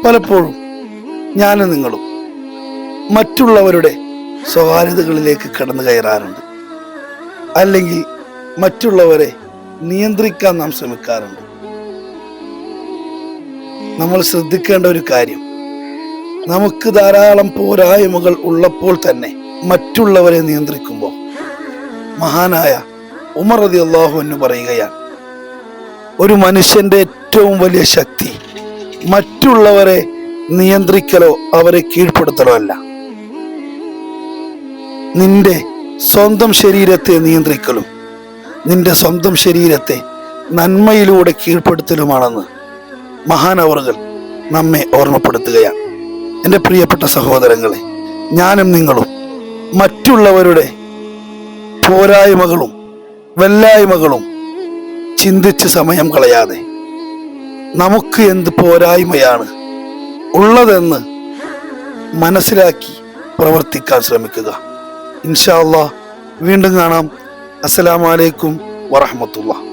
പലപ്പോഴും ഞാനും നിങ്ങളും മറ്റുള്ളവരുടെ സ്വകാര്യതകളിലേക്ക് കടന്നു കയറാറുണ്ട്, അല്ലെങ്കിൽ മറ്റുള്ളവരെ നിയന്ത്രിക്കാൻ നാം ശ്രമിക്കാറുണ്ട്. നമ്മൾ ശ്രദ്ധിക്കേണ്ട ഒരു കാര്യം, നമുക്ക് ധാരാളം പോരായ്മകൾ ഉള്ളപ്പോൾ തന്നെ മറ്റുള്ളവരെ നിയന്ത്രിക്കുമ്പോൾ മഹാനായ ഉമർ റളിയല്ലാഹു അൻഹു പറയുകയാണ്, ഒരു മനുഷ്യന്റെ ഏറ്റവും വലിയ ശക്തി മറ്റുള്ളവരെ നിയന്ത്രിക്കലോ അവരെ കീഴ്പ്പെടുത്തലോ അല്ല, നിന്റെ സ്വന്തം ശരീരത്തെ നിയന്ത്രിക്കലും നിന്റെ സ്വന്തം ശരീരത്തെ നന്മയിലൂടെ കീഴ്പ്പെടുത്തലുമാണെന്ന് മഹാനവറുകൾ നമ്മെ ഓർമ്മപ്പെടുത്തുകയാണ്. എൻ്റെ പ്രിയപ്പെട്ട സഹോദരങ്ങളെ, ഞാനും നിങ്ങളും മറ്റുള്ളവരുടെ പോരായ്മകളും വല്ലായ്മകളും ചിന്തിച്ച് സമയം കളയാതെ നമുക്ക് എന്ത് പോരായ്മയാണ് ഉള്ളതെന്ന് മനസ്സിലാക്കി പ്രവർത്തിക്കാൻ ശ്രമിക്കുക. ഇൻഷാ അല്ലാഹ് വീണ്ടും കാണാം. അസ്സലാമു അലൈക്കും വറഹ്മത്തുള്ളാഹി.